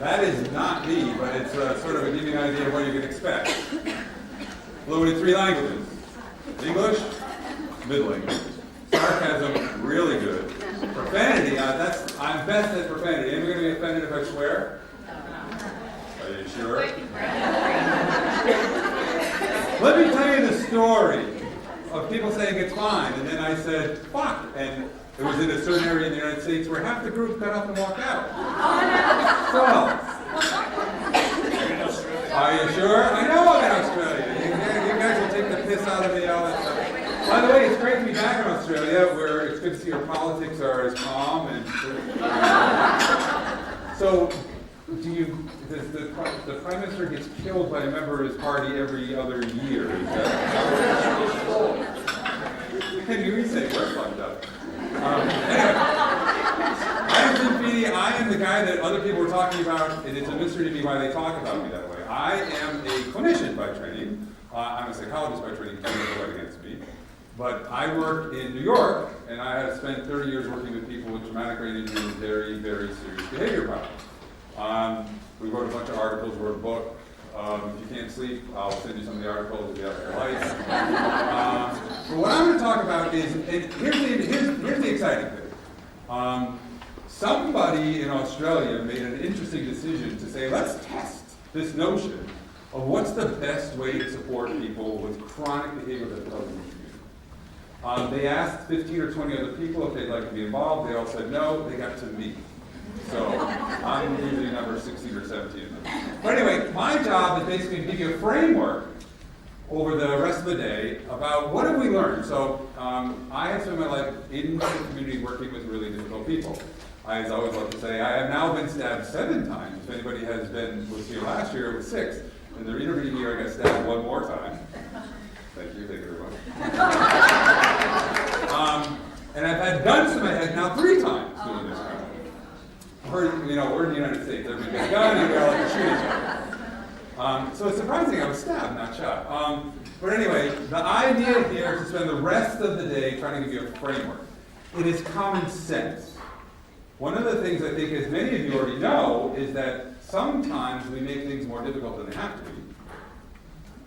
That is not me, but it's sort of a give you an idea of what you can expect. Fluent in 3 languages. English, middling. Sarcasm, really good. Profanity, I'm best at profanity. Anyone going to be offended if I swear? Are you sure? Let me tell you the story of people saying it's fine, and then I said, fuck, and it was in a certain area in the United States where half the group got up and walked out. So, are you sure? I know I'm in Australia. You guys will take the piss out of me all the time. By the way, it's great to be back in Australia, where it's good to see your politics are as calm and. So, the Prime Minister gets killed by a member of his party every other year. Is that can you say we're fucked up? Anyway, I am Feeney. I am the guy that other people were talking about, and it's a mystery to me why they talk about me that way. I am a clinician by training. I'm a psychologist by training, can't go against me. But I work in New York, and I have spent 30 years working with people with traumatic brain injury and very, very serious behavior problems. We wrote a bunch of articles, wrote a book. If you can't sleep, I'll send you some of the articles if you have your lights. But what I'm going to talk about is, and here's the exciting thing. Somebody in Australia made an interesting decision to say, let's test this notion of what's the best way to support people with chronic behavioral difficulties in the community. They asked 15 or 20 other people if they'd like to be involved. They all said no. They got to me. So I'm usually number 16 or 17 of them. But anyway, my job is basically to give you a framework over the rest of the day about what have we learned. So I have spent my life in the community working with really difficult people. I always love to say I have now been stabbed 7 times. If anybody was here last year, it was 6. In the interview here, I got stabbed 1 more time. Thank you very much. And I've had guns to my head now 3 times doing this kind of thing. We're in the United States. Everybody got a gun and we all like to shoot each other. So it's surprising I was stabbed, not shot. But anyway, the idea here is to spend the rest of the day trying to give you a framework. It is common sense. One of the things I think, as many of you already know, is that sometimes we make things more difficult than they have to be.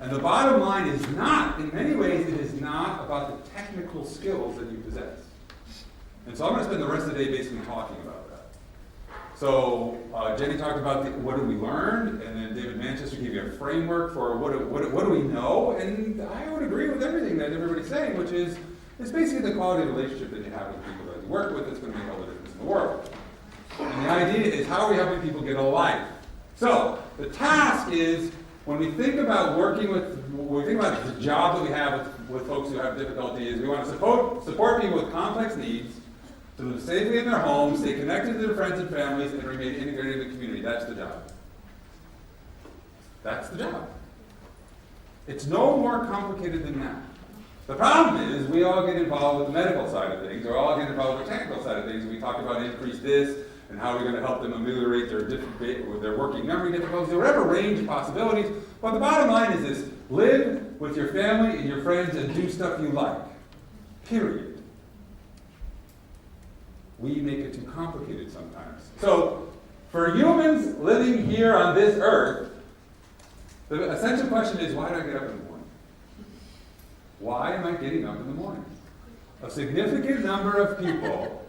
And the bottom line is not, in many ways, it is not about the technical skills that you possess. And so I'm going to spend the rest of the day basically talking about that. So Jenny talked about what have we learned, and then David Manchester gave you a framework for what do we know, and I would agree with everything that everybody's saying, which is it's basically the quality of relationship that you have with people that you work with that's going to make all the difference in the world. And the idea is how are we helping people get a life? So the task is when we think about the job that we have with folks who have difficulty is we want to support people with complex needs to live safely in their homes, stay connected to their friends and families, and remain integrated in the community. That's the job. That's the job. It's no more complicated than that. The problem is we all get involved with the medical side of things, or all get involved with the technical side of things, and we talk about increase this, and how we're going to help them ameliorate their working memory difficulties, or whatever range of possibilities. But the bottom line is this: live with your family and your friends and do stuff you like. Period. We make it too complicated sometimes. So, for humans living here on this earth, the essential question is, why do I get up in the morning? Why am I getting up in the morning? A significant number of people,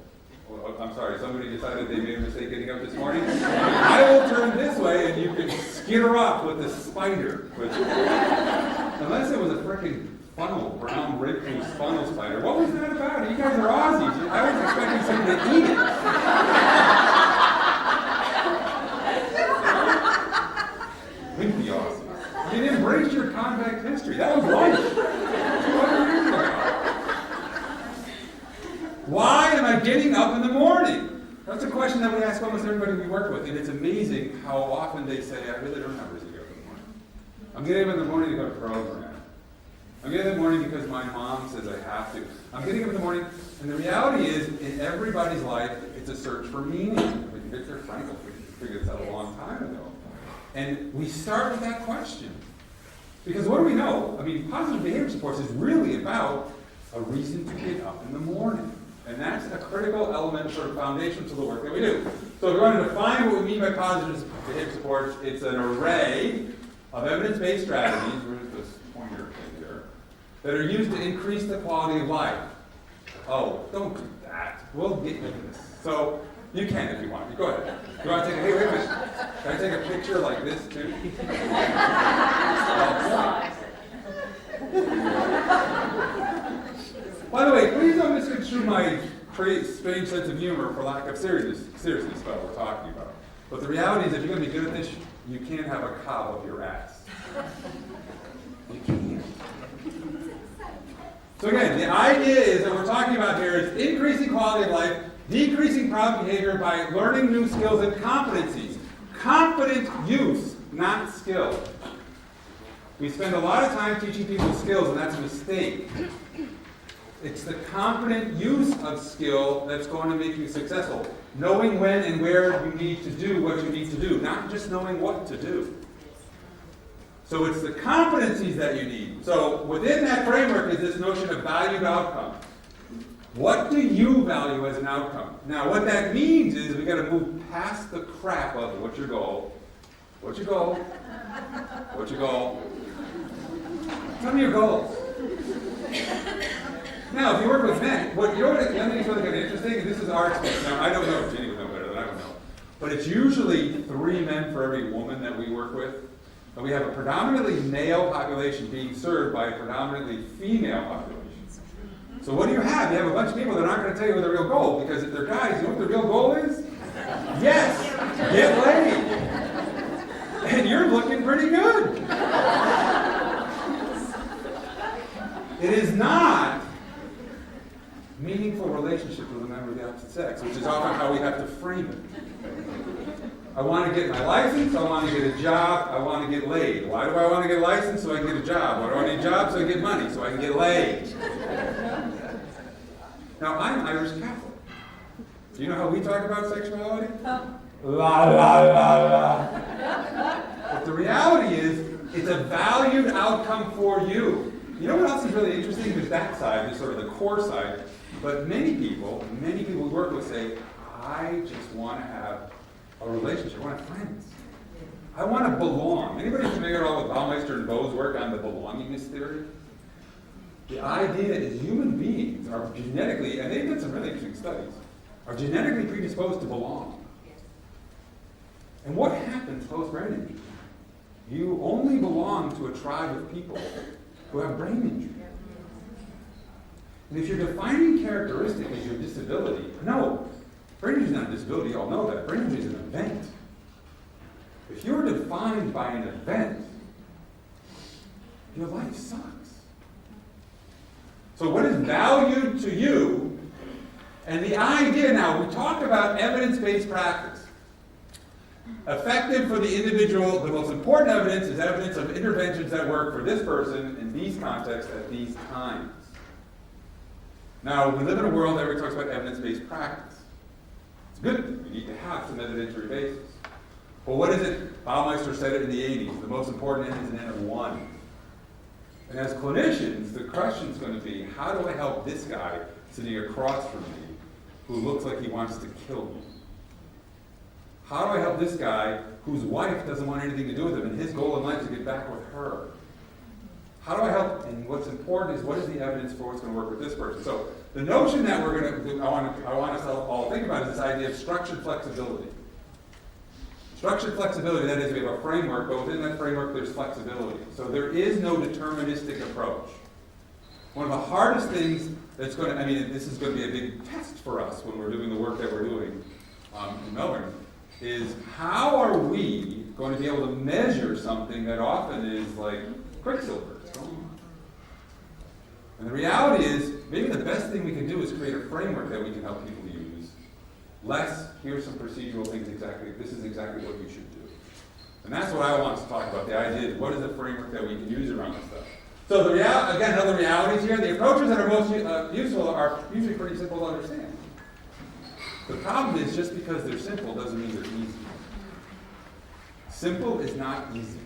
I'm sorry, somebody decided they made a mistake getting up this morning. I will turn this way and you can skitter off with the spider. Unless it was a freaking brown recluse funnel spider. What was that about? You guys are Aussies. I was expecting somebody to eat it. Wouldn't be Aussies. You didn't embrace your contact history. That was lunch. 200 years ago. Why am I getting up in the morning? That's a question that we ask almost everybody we work with, and it's amazing how often they say, I really don't have a reason to get up in the morning. I'm getting up in the morning to go to program. I'm getting up in the morning because my mom says I have to. I'm getting up in the morning, and the reality is, in everybody's life, it's a search for meaning. I mean, Viktor Frankl figured this out a long time ago. And we start with that question. Because what do we know? I mean, positive behavior supports is really about a reason to get up in the morning. And that's a critical element, sort of foundation to the work that we do. So if we want to define what we mean by positive behavior supports, it's an array of evidence-based strategies, where's this pointer thing here, that are used to increase the quality of life. Oh, don't do that. We'll get into this. So, you can if you want. You go ahead. You want to take a, hey, wait a minute. Can I take a picture like this too? By the way, please don't misconstrue my strange sense of humor for lack of seriousness about what we're talking about. But the reality is, if you're going to be good at this, you can't have a cob up your ass. You can't. So again, the idea is that we're talking about here is increasing quality of life, decreasing problem behavior by learning new skills and competencies. Competent use, not skill. We spend a lot of time teaching people skills, and that's a mistake. It's the competent use of skill that's going to make you successful. Knowing when and where you need to do what you need to do, not just knowing what to do. So it's the competencies that you need. So within that framework is this notion of valued outcome. What do you value as an outcome? Now what that means is we got to move past the crap of what's your goal? What's your goal? What's your goal? Tell me your goals. Now, if you work with men, let me tell you something kind of interesting, and this is our experience. Now, I don't know, Jenny would know better than I would know, but it's usually 3 men for every woman that we work with. And we have a predominantly male population being served by a predominantly female population. So what do you have? You have a bunch of people that aren't going to tell you what their real goal, because if they're guys, you know what their real goal is? Yes, get laid. And you're looking pretty good. It is not meaningful relationship with a member of the opposite sex, which is often how we have to frame it. I want to get my license, I want to get a job, I want to get laid. Why do I want to get a license? So I can get a job. Why do I need a job? So I can get money, so I can get laid. Now, I'm Irish Catholic. Do you know how we talk about sexuality? La, la, la, la. But the reality is, it's a valued outcome for you. You know what else is really interesting? There's that side, there's sort of the core side. But many people we work with say, I just want to have a relationship, I want to have friends. I want to belong. Anybody familiar at all with Baumeister and Bowe's work on the belongingness theory? The idea is human beings are genetically, and they've done some really interesting studies, are genetically predisposed to belong. And what happens post-brain injury? You only belong to a tribe of people who have brain injury. And if your defining characteristic is your disability, no, brain injury is not a disability, you all know that. Brain injury is an event. If you're defined by an event, your life sucks. So what is valued to you? And the idea now, we talk about evidence-based practice. Effective for the individual, the most important evidence is evidence of interventions that work for this person in these contexts at these times. Now, we live in a world that everybody talks about evidence-based practice. It's good. We need to have some evidentiary basis. But what is it? Baumeister said it in the 80s. The most important end is an N of 1. And as clinicians, the question is going to be, how do I help this guy sitting across from me who looks like he wants to kill me? How do I help this guy whose wife doesn't want anything to do with him and his goal in life is to get back with her? How do I help? And what's important is what is the evidence for what's going to work with this person? So the notion that we're going to, I want us all think about is this idea of structured flexibility. Structured flexibility, that is, we have a framework, but within that framework there's flexibility. So there is no deterministic approach. One of the hardest things that's going to, this is going to be a big test for us when we're doing the work that we're doing in Melbourne, is how are we going to be able to measure something that often is like quicksilver? And the reality is, maybe the best thing we can do is create a framework that we can help people use. Less, here's some procedural things this is exactly what you should do. And that's what I want to talk about. The idea is, what is the framework that we can use around this stuff? So again, other realities here, the approaches that are most useful are usually pretty simple to understand. The problem is, just because they're simple doesn't mean they're easy. Simple is not easy.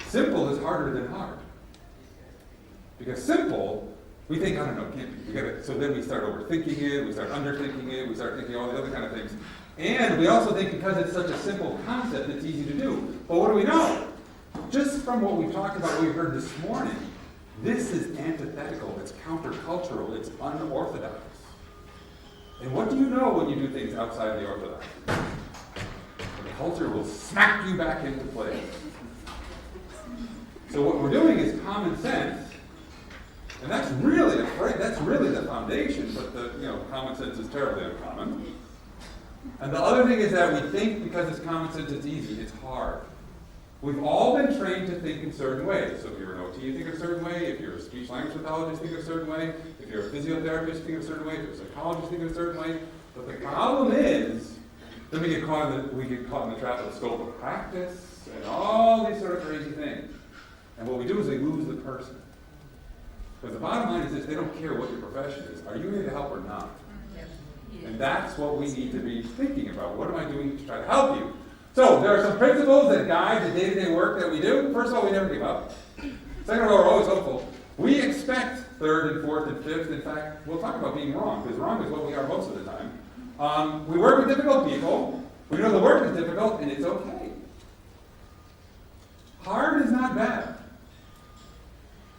Simple is harder than hard. Because simple, we think, I don't know, can't be. So then we start overthinking it, we start underthinking it, we start thinking all the other kind of things. And we also think because it's such a simple concept, it's easy to do. But what do we know? Just from what we've talked about, what we heard this morning, this is antithetical, it's countercultural, it's unorthodox. And what do you know when you do things outside the orthodox? The culture will smack you back into place. So what we're doing is common sense, and that's really the foundation, but common sense is terribly uncommon. And the other thing is that we think because it's common sense, it's easy. It's hard. We've all been trained to think in certain ways. So if you're an OT, you think a certain way. If you're a speech-language pathologist, think a certain way. If you're a physiotherapist, think a certain way. If you're a psychologist, think a certain way. But the problem is, then we get caught in the trap of the scope of practice and all these sort of crazy things. And what we do is we lose the person. Because the bottom line is this: they don't care what your profession is. Are you here to help or not? And that's what we need to be thinking about. What am I doing to try to help you? So there are some principles that guide the day-to-day work that we do. First of all, we never give up. Second of all, we're always hopeful. We expect third and fourth and fifth. In fact, we'll talk about being wrong, because wrong is what we are most of the time. We work with difficult people. We know the work is difficult, and it's okay. Hard is not bad.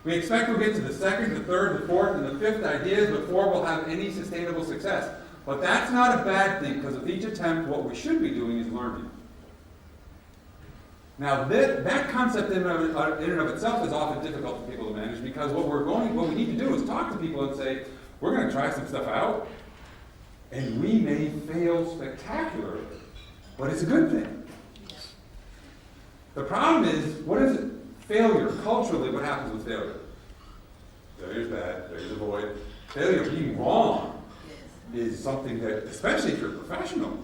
We expect we'll get to the second, the third, the fourth, and the fifth ideas before we'll have any sustainable success. But that's not a bad thing, because with each attempt, what we should be doing is learning. Now, that concept in and of itself is often difficult for people to manage, because what we need to do is talk to people and say, we're going to try some stuff out, and we may fail spectacularly, but it's a good thing. The problem is, what is it? Failure. Culturally, what happens with failure? Failure's bad. Failure's a void. Failure, being wrong, is something that, especially if you're a professional.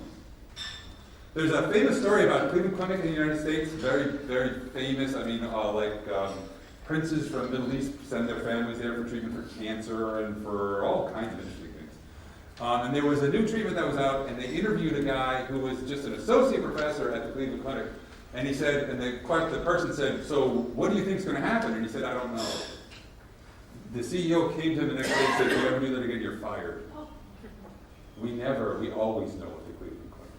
There's a famous story about Cleveland Clinic in the United States, very, very famous. Princes from the Middle East send their families there for treatment for cancer and for all kinds of interesting things. And there was a new treatment that was out, and they interviewed a guy who was just an associate professor at the Cleveland Clinic. And he said, and the person said, so what do you think is going to happen? And he said, I don't know. The CEO came to him the next day and said, if you ever do that again, you're fired. We always know what the Cleveland Clinic.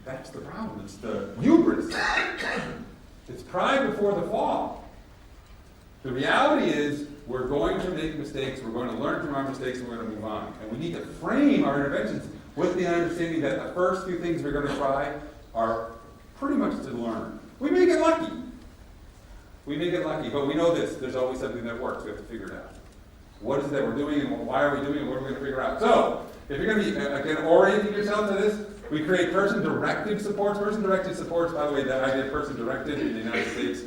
That's the problem. It's the hubris. It's pride before the fall. The reality is, we're going to make mistakes, we're going to learn from our mistakes, and we're going to move on. And we need to frame our interventions with the understanding that the first few things we're going to try are pretty much to learn. We may get lucky. But we know this. There's always something that works. We have to figure it out. What is it that we're doing, and why are we doing it, and what are we going to figure out? So, if you're going to be, again, orienting yourself to this, we create person-directed supports. Person-directed supports, by the way, that idea of person-directed in the United States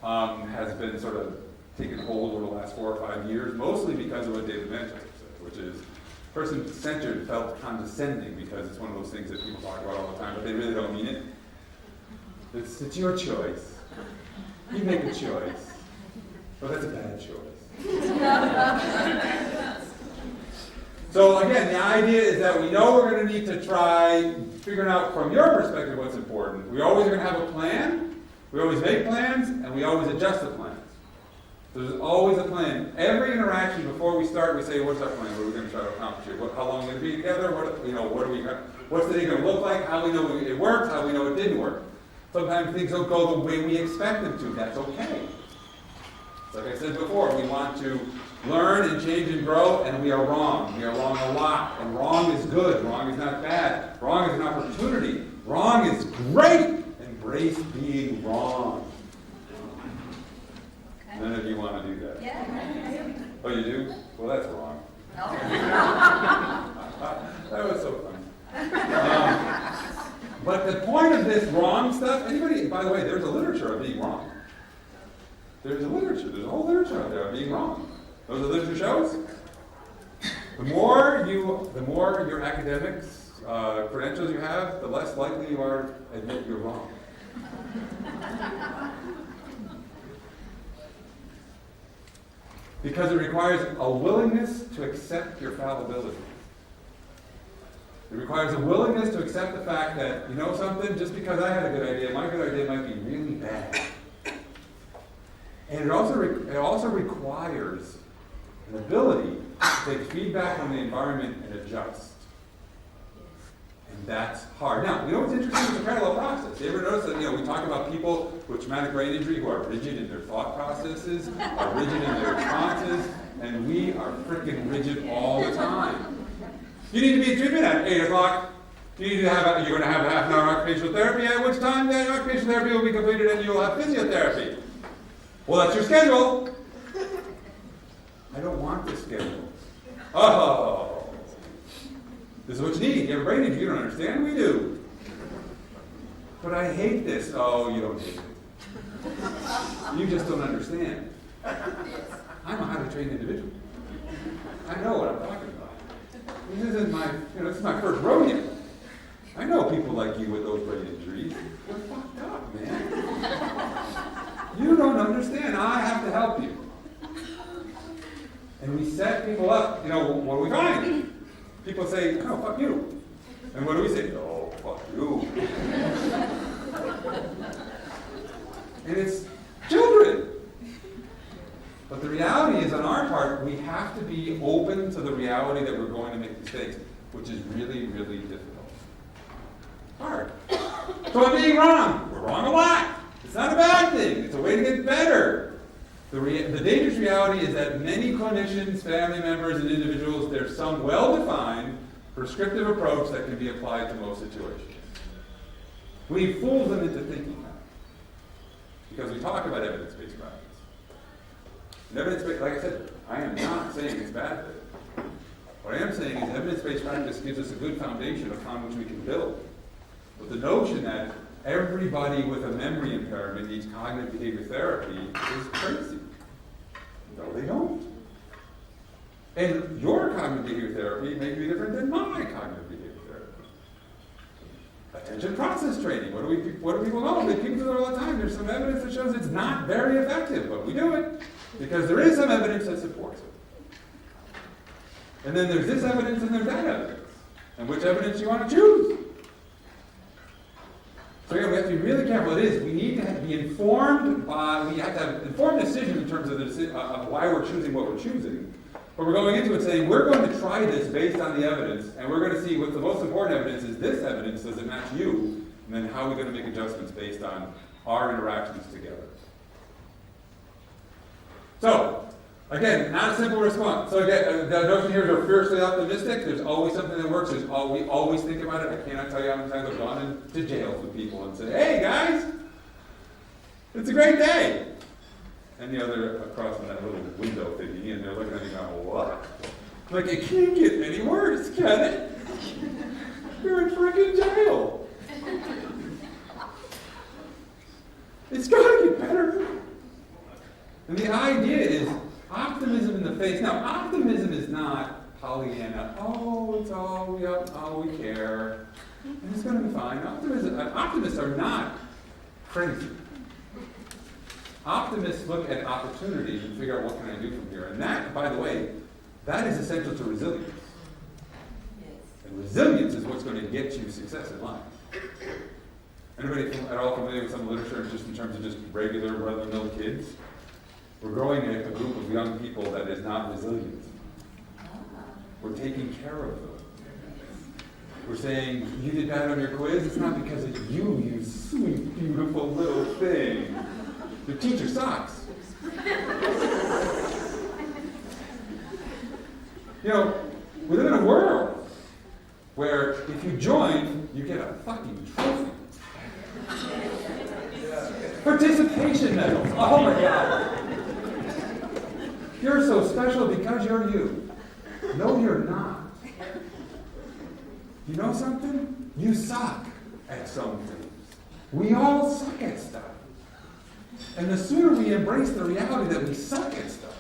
has been sort of taken hold over the last 4 or 5 years, mostly because of what David mentioned, which is person-centered felt condescending, because it's one of those things that people talk about all the time, but they really don't mean it. It's your choice. You make a choice. But that's a bad choice. So again, the idea is that we know we're going to need to try figuring out from your perspective what's important. We always are going to have a plan. We always make plans, and we always adjust the plans. So there's always a plan. Every interaction before we start, we say, "What's our plan? What are we going to try to accomplish here? How long are we going to be together? What's the day going to look like? How do we know it worked? How do we know it didn't work?" Sometimes things don't go the way we expect them to. That's okay. Like I said before, we want to learn and change and grow, and we are wrong. We are wrong a lot. And wrong is good. Wrong is not bad. Wrong is an opportunity. Wrong is great. Embrace being wrong. Okay. None of you want to do that. Yeah. Oh, you do? Well, that's wrong. No. That was so fun. But the point of this wrong stuff, anybody, by the way, there's a literature of being wrong. There's a whole literature out there of being wrong. Those are literature shows. The more your academics credentials you have, the less likely you are to admit you're wrong. Because it requires a willingness to accept your fallibility. It requires a willingness to accept the fact that, you know something, just because I had a good idea, my good idea might be really bad. And it also requires an ability to take feedback from the environment and adjust. And that's hard. Now, you know what's interesting is the parallel process. You ever notice that, we talk about people with traumatic brain injury who are rigid in their thought processes, are rigid in their responses, and we are freaking rigid all the time. You need to be in treatment at 8 o'clock. You need to have, you're going to have a half an hour occupational therapy, at which time the occupational therapy will be completed and you'll have physiotherapy. Well, that's your schedule. I don't want this schedule. Oh, this is what you need. You have a brain injury, you don't understand? We do. But I hate this. Oh, you don't hate it. You just don't understand. I'm a highly trained individual. I know what I'm talking about. This isn't my, this is my first rodeo. I know people like you with those brain injuries. You're fucked up, man. You don't understand. I have to help you. And we set people up, what do we find? People say, oh, fuck you. And what do we say? Oh, fuck you. And it's children. But the reality is, on our part, we have to be open to the reality that we're going to make mistakes, which is really, really difficult. Hard. So I'm being wrong. We're wrong a lot. It's not a bad thing. It's a way to get better. The dangerous reality is that many clinicians, family members, and individuals, there's some well-defined, prescriptive approach that can be applied to most situations. We fool them into thinking that. Because we talk about evidence-based practice. And evidence-based, like I said, I am not saying it's bad thing. What I am saying is evidence-based practice gives us a good foundation upon which we can build. But the notion that everybody with a memory impairment needs cognitive behavior therapy is crazy. No, they don't. And your cognitive behavior therapy may be different than my cognitive behavior therapy. Attention process training. What do people know? People do it all the time. There's some evidence that shows it's not very effective, but we do it because there is some evidence that supports it. And then there's this evidence and there's that evidence. And which evidence you want to choose? So we have to be really careful. It is. We need to be informed by, we have to have informed decisions in terms of why we're choosing what we're choosing. But we're going into it saying, we're going to try this based on the evidence, and we're going to see what the most important evidence is. This evidence, does it match you? And then how are we going to make adjustments based on our interactions together? So, again, not a simple response. So again, the notion here is we're fiercely optimistic. There's always something that works. We always think about it. I cannot tell you how many times I've gone into jails with people and said, hey guys, it's a great day. And they're across from that little window thingy, and they're looking at me going, what? Like, it can't get any worse, can it? You're in freaking jail. It's got to get better. And the idea is optimism in the face. Now, optimism is not Pollyanna. Oh, it's all we care. And it's going to be fine. Optimists are not crazy. Optimists look at opportunities and figure out what can I do from here. And that, by the way, that is essential to resilience. And resilience is what's going to get you success in life. Anybody at all familiar with some literature just in terms of just regular run-of-the-mill kids? We're growing a group of young people that is not resilient. We're taking care of them. We're saying, you did bad on your quiz, it's not because of you, you sweet, beautiful little thing. Your teacher sucks. We live in a world where if you join, you get a fucking trophy. Participation medals. Oh my God. You're so special because you're you. No, you're not. You know something? You suck at some things. We all suck at stuff. And the sooner we embrace the reality that we suck at stuff,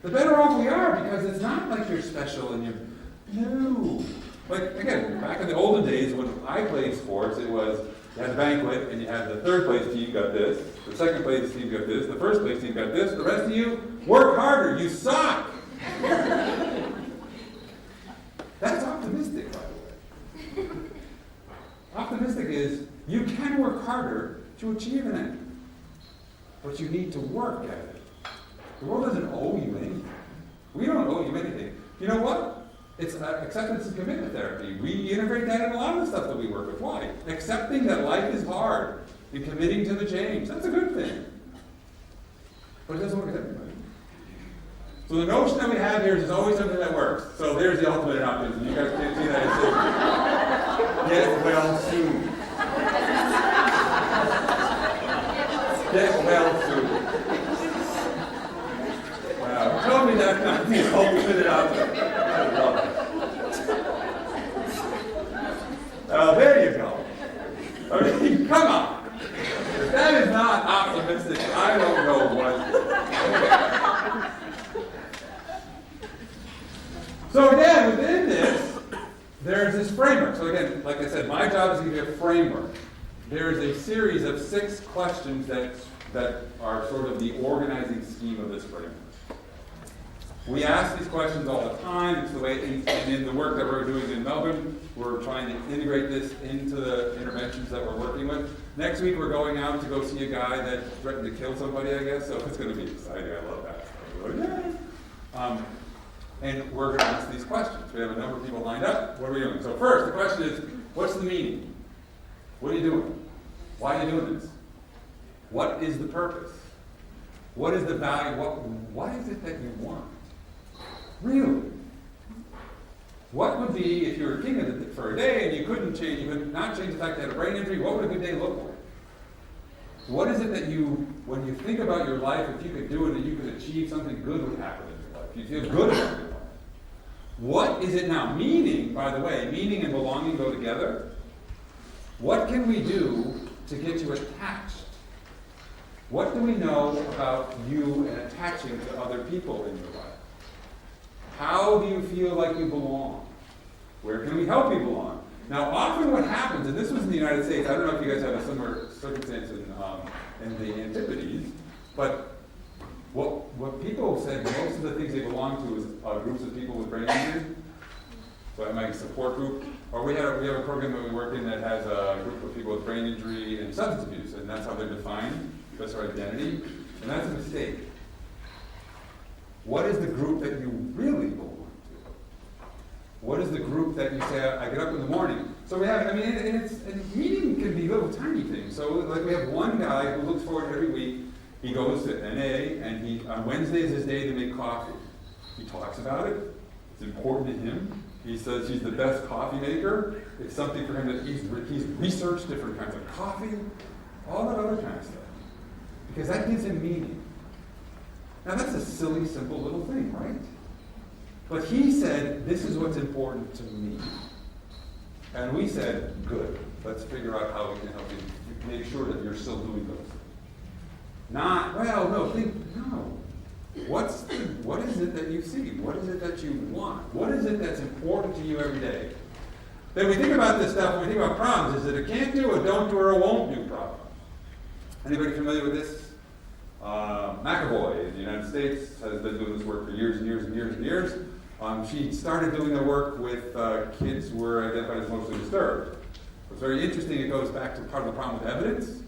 the better off we are, because it's not like you're special and no. Like, again, back in the olden days when I played sports, it was, you had the banquet, and you had the third place team got this, the second place team got this, the first place team got this, the rest of you, work harder, you suck! That's optimistic, by the way. Optimistic is, you can work harder to achieve an end. But you need to work at it. The world doesn't owe you anything. We don't owe you anything. You know what? It's acceptance and commitment therapy. We integrate that in a lot of the stuff that we work with. Why? Accepting that life is hard and committing to the change. That's a good thing. But it doesn't work with everybody. So the notion that we have here is there's always something that works. So there's the ultimate in optimism. You guys can't see that. It's get well soon. Get well soon. Wow. Tell me that's not the ultimate in optimism. I love it. There you go. I mean, come on. If that is not optimistic, I don't know what. So again, within this, there's this framework. So again, like I said, my job is to give you a framework. There is a series of 6 questions that are sort of the organizing scheme of this framework. We ask these questions all the time. It's the way, and in the work that we're doing in Melbourne, we're trying to integrate this into the interventions that we're working with. Next week, we're going out to go see a guy that threatened to kill somebody, I guess, so it's going to be exciting. I love that stuff. And we're going to ask these questions. We have a number of people lined up. What are we doing? So first, the question is, what's the meaning? What are you doing? Why are you doing this? What is the purpose? What is the value? What is it that you want? Really? What would be, if you were king of it for a day and you could not change the fact that you had a brain injury, what would a good day look like? What is it that when you think about your life, if you could do it and you could achieve, something good would happen in your life? You feel good about your life. What is it now? Meaning, by the way, meaning and belonging go together. What can we do to get you attached? What do we know about you and attaching to other people in your life? How do you feel like you belong? Where can we help you belong? Now, often what happens, and this was in the United States, I don't know if you guys have a similar circumstance in the Antipodes, but what people said, most of the things they belong to is groups of people with brain injury. So it might be a support group. Or we have a program that we work in that has a group of people with brain injury and substance abuse, and that's how they're defined. That's their identity. And that's a mistake. What is the group that you really belong to? What is the group that you say, I get up in the morning? So we have, and meeting can be little tiny things. So like we have one guy who looks forward every week. He goes to NA, and on Wednesday is his day to make coffee. He talks about it. It's important to him. He says he's the best coffee maker. It's something for him that he's researched different kinds of coffee, all that other kind of stuff. Because that gives him meaning. Now that's a silly, simple little thing, right? But he said, this is what's important to me. And we said, good. Let's figure out how we can help you make sure that you're still doing those things. Not, no. What is it that you see? What is it that you want? What is it that's important to you every day? Then we think about this stuff, when we think about problems, is it a can't do, a don't do, or a won't do problem? Anybody familiar with this? McAvoy in the United States has been doing this work for years and years and years and years. She started doing the work with kids who were identified as emotionally disturbed. It's very interesting. It goes back to part of the problem with evidence.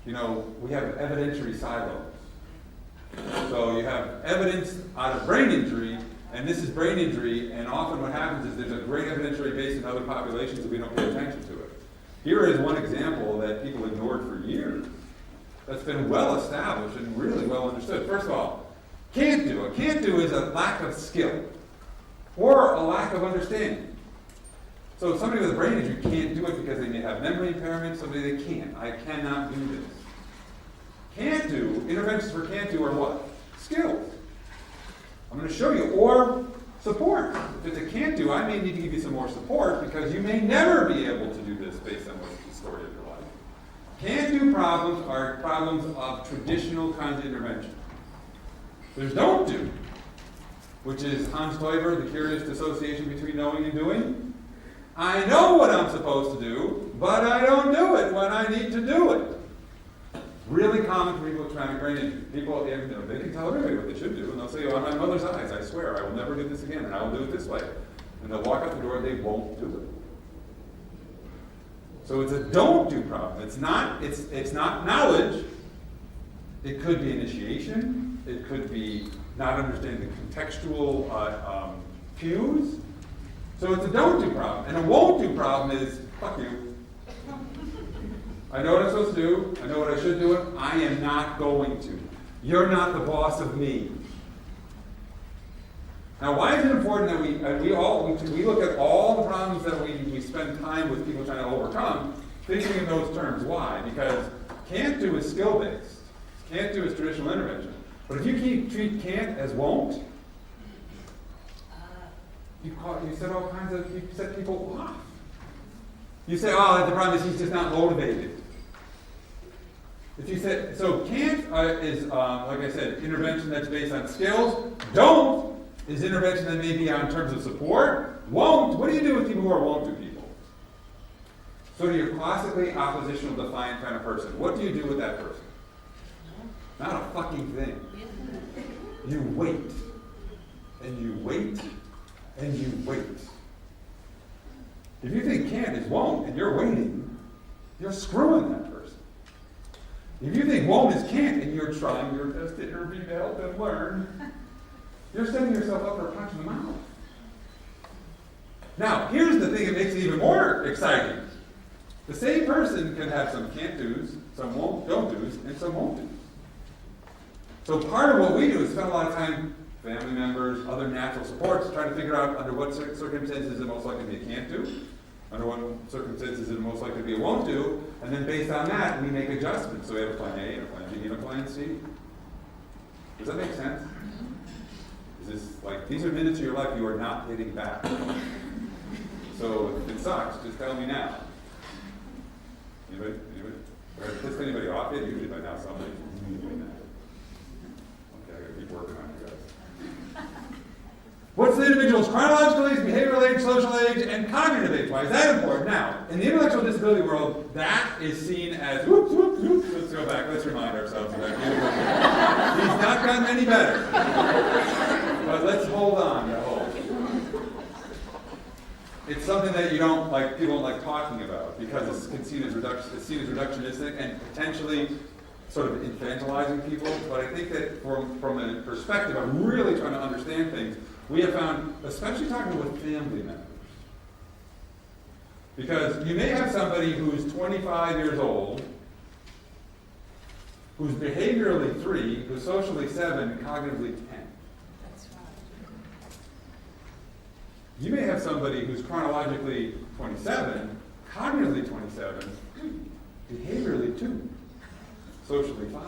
We have evidentiary silos. So you have evidence out of brain injury, and this is brain injury, and often what happens is there's a great evidentiary base in other populations and we don't pay attention to it. Here is one example that people ignored for years that's been well established and really well understood. First of all, can't do. A can't do is a lack of skill or a lack of understanding. So somebody with a brain injury can't do it because they may have memory impairment, somebody they can't. I cannot do this. Can't do, interventions for can't do are what? Skills. I'm going to show you. Or support. If it's a can't do, I may need to give you some more support because you may never be able to do this based on what's the story of your life. Can't do problems are problems of traditional kinds of intervention. There's don't do, which is Hans Teuber, the curious dissociation between knowing and doing. I know what I'm supposed to do, but I don't do it when I need to do it. Really common for people with traumatic brain injury. People, they can tell everybody what they should do, and they'll say, on my mother's eyes, I swear, I will never do this again, and I will do it this way. And they'll walk out the door, and they won't do it. So it's a don't do problem. It's not knowledge. It could be initiation. It could be not understanding the contextual cues. So it's a don't do problem. And a won't do problem is, fuck you. I know what I'm supposed to do. I know what I should do. I am not going to. You're not the boss of me. Now, why is it important that we look at all the problems that we spend time with people trying to overcome, thinking in those terms? Why? Because can't do is skill-based. Can't do is traditional intervention. But if you treat can't as won't, you set people off. You say, oh, the problem is he's just not motivated. If you say, so can't is, like I said, intervention that's based on skills. Don't is intervention that may be on terms of support. Won't, what do you do with people who are won't do people? So you're classically oppositional defiant kind of person. What do you do with that person? Not a fucking thing. You wait. And you wait. And you wait. If you think can't is won't and you're waiting, you're screwing that person. If you think won't is can't and you're trying your best to intervene to help them learn, you're setting yourself up for a punch in the mouth. Now, here's the thing that makes it even more exciting. The same person can have some can't do's, some don't do's, and some won't do's. So part of what we do is spend a lot of time, family members, other natural supports, trying to figure out under what circumstances is it most likely to be a can't do, under what circumstances is it most likely to be a won't do, and then based on that, we make adjustments. So we have a plan A, and a plan B, and a plan C. Does that make sense? Is this like, these are minutes of your life you are not getting back. So if it sucks, just tell me now. Anybody? Have I pissed anybody off yet? Usually by now somebody's doing that. Okay, I gotta keep working on you guys. What's the individual's chronological age, behavioral age, social age, and cognitive age? Why is that important? Now, in the intellectual disability world, that is seen as, whoops, whoops, whoops. Let's go back, let's remind ourselves of that. He's not gotten any better. But let's hold on to hope. It's something that people don't like talking about because it's seen as reductionistic and potentially sort of infantilizing people. But I think that from a perspective of really trying to understand things, we have found, especially talking with family members, because you may have somebody who's 25 years old, who's behaviorally 3, who's socially 7, cognitively 10. That's right. You may have somebody who's chronologically 27, cognitively 27, behaviorally 2, socially 5.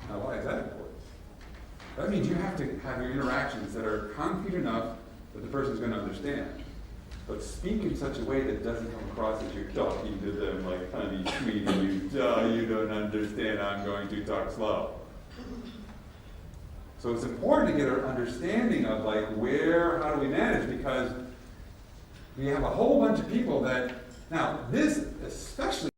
Now, why is that important? That means you have to have your interactions that are concrete enough that the person's going to understand, but speak in such a way that doesn't come across as you're talking to them like, honey, sweetie, you don't understand, I'm going to talk slow. So it's important to get an understanding of how do we manage, because we have a whole bunch of people that, now this especially